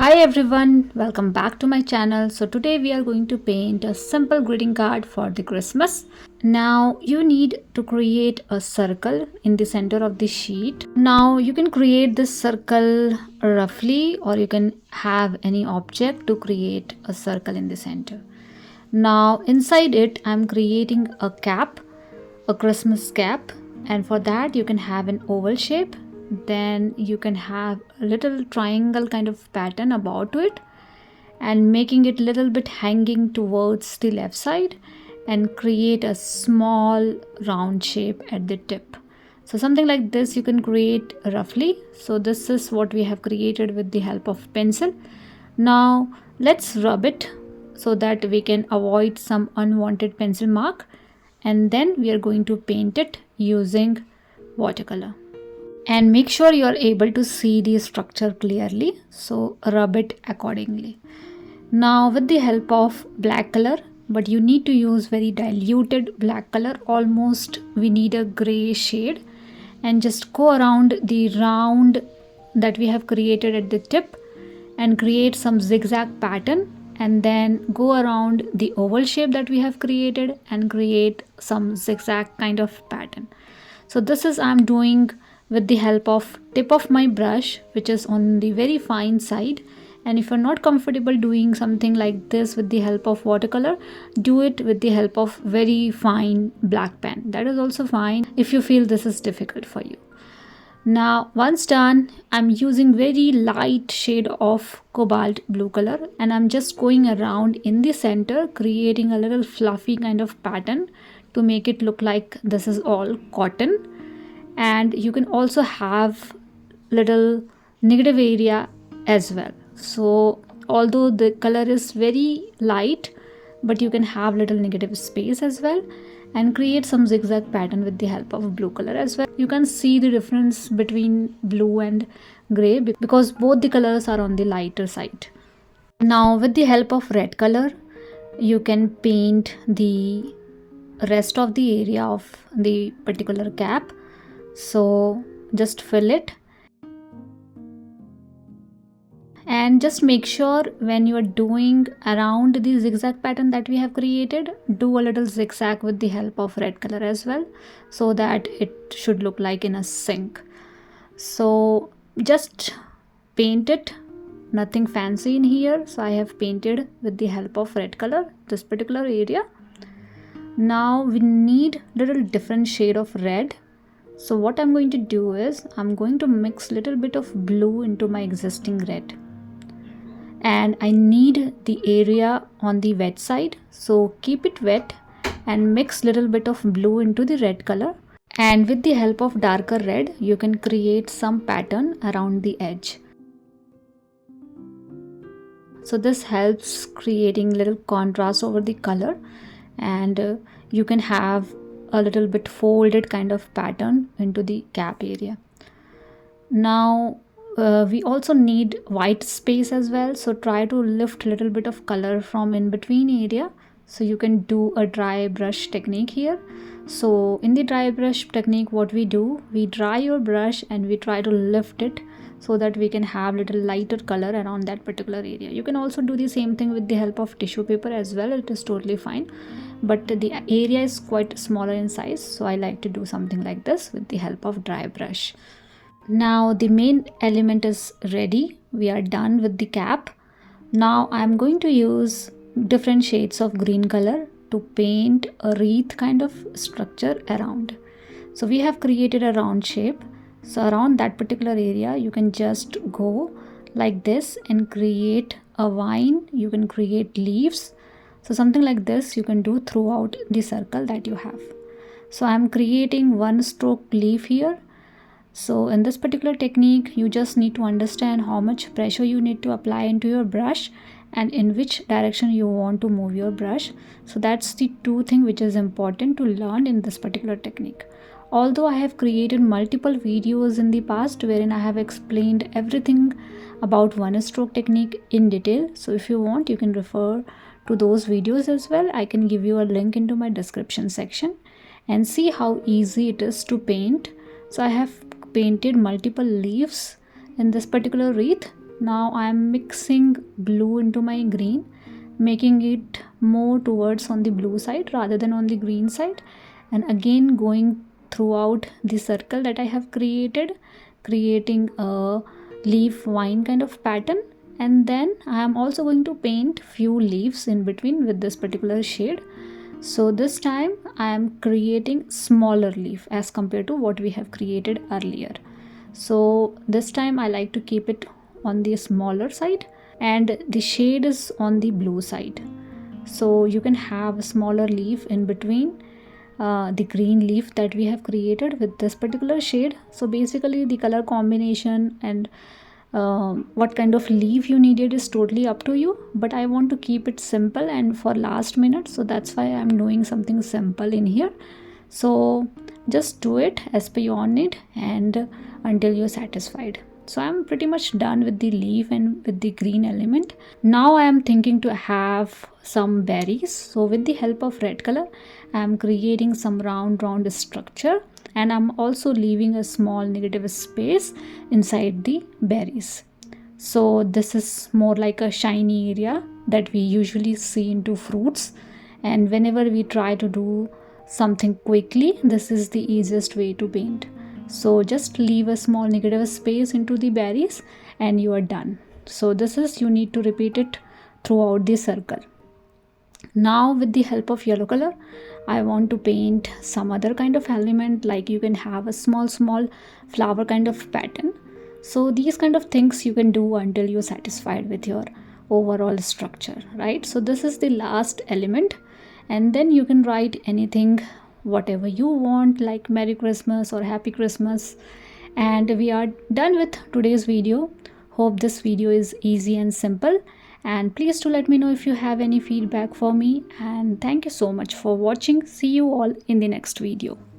Hi everyone, welcome back to my channel. So today we are going to paint a simple greeting card for the Christmas. Now you need to create a circle in the center of the sheet. Now you can create this circle roughly, or you can have any object to create a circle in the center. Now inside it I'm creating a cap, a Christmas cap, and for that you can have an oval shape. Then you can have a little triangle kind of pattern about it and making it little bit hanging towards the left side and create a small round shape at the tip. So something like this you can create roughly. So this is what we have created with the help of pencil. Now let's rub it so that we can avoid some unwanted pencil mark, and then we are going to paint it using watercolor. And make sure you are able to see the structure clearly, so rub it accordingly. Now with the help of black color, but you need to use very diluted black color, almost we need a gray shade, and just go around the round that we have created at the tip and create some zigzag pattern, and then go around the oval shape that we have created and create some zigzag kind of pattern. So this is I'm doing with the help of tip of my brush, which is on the very fine side. And if you're not comfortable doing something like this with the help of watercolor, do it with the help of very fine black pen. That is also fine if you feel this is difficult for you. Now once done, I'm using very light shade of cobalt blue color, and I'm just going around in the center creating a little fluffy kind of pattern to make it look like this is all cotton. And you can also have little negative area as well. So although the color is very light, but you can have little negative space as well and create some zigzag pattern with the help of blue color as well. You can see the difference between blue and gray because both the colors are on the lighter side. Now with the help of red color, you can paint the rest of the area of the particular cap. So just fill it, and just make sure when you are doing around the zigzag pattern that we have created, do a little zigzag with the help of red color as well, so that it should look like in a sync. So just paint it, nothing fancy in here. So I have painted with the help of red color this particular area. Now we need little different shade of red. So what I'm going to do is I'm going to mix little bit of blue into my existing red, and I need the area on the wet side, so keep it wet and mix little bit of blue into the red color, and with the help of darker red you can create some pattern around the edge. So this helps creating little contrast over the color, and you can have a little bit folded kind of pattern into the cap area. Now we also need white space as well, so try to lift little bit of color from in between area. So you can do a dry brush technique here. So in the dry brush technique, what we do, we dry your brush and we try to lift it so that we can have little lighter color around that particular area. You can also do the same thing with the help of tissue paper as well, it is totally fine, but the area is quite smaller in size, so I like to do something like this with the help of dry brush. Now the main element is ready, we are done with the cap. Now I'm going to use different shades of green color to paint a wreath kind of structure around. So we have created a round shape, so around that particular area you can just go like this and create a vine, you can create leaves. So something like this you can do throughout the circle that you have. So I'm creating one stroke leaf here. So in this particular technique you just need to understand how much pressure you need to apply into your brush and in which direction you want to move your brush. So that's the two things which is important to learn in this particular technique. Although I have created multiple videos in the past wherein I have explained everything about one stroke technique in detail, so if you want you can refer to those videos as well. I can give you a link into my description section and see how easy it is to paint. So I have painted multiple leaves in this particular wreath, Now I am mixing blue into my green, making it more towards on the blue side rather than on the green side, and again going throughout the circle that I have created, creating a leaf vine kind of pattern. And then I am also going to paint few leaves in between with this particular shade. So this time I am creating smaller leaf as compared to what we have created earlier. So this time I like to keep it on the smaller side and the shade is on the blue side. So you can have a smaller leaf in between the green leaf that we have created with this particular shade. So basically the color combination and what kind of leaf you needed is totally up to you, but I want to keep it simple and for last minute, so that's why I'm doing something simple in here. So just do it as per your need and until you're satisfied. So I'm pretty much done with the leaf and with the green element. Now I am thinking to have some berries. So with the help of red color, I am creating some round structure, and I'm also leaving a small negative space inside the berries. So this is more like a shiny area that we usually see into fruits, and whenever we try to do something quickly, this is the easiest way to paint. So just leave a small negative space into the berries and you are done. So this is, you need to repeat it throughout the circle. Now with the help of yellow color, I want to paint some other kind of element, like you can have a small flower kind of pattern. So these kind of things you can do until you're satisfied with your overall structure, right? So this is the last element, and then you can write anything whatever you want, like Merry Christmas or Happy Christmas. And we are done with today's video. Hope this video is easy and simple, and please do let me know if you have any feedback for me, and thank you so much for watching. See you all in the next video.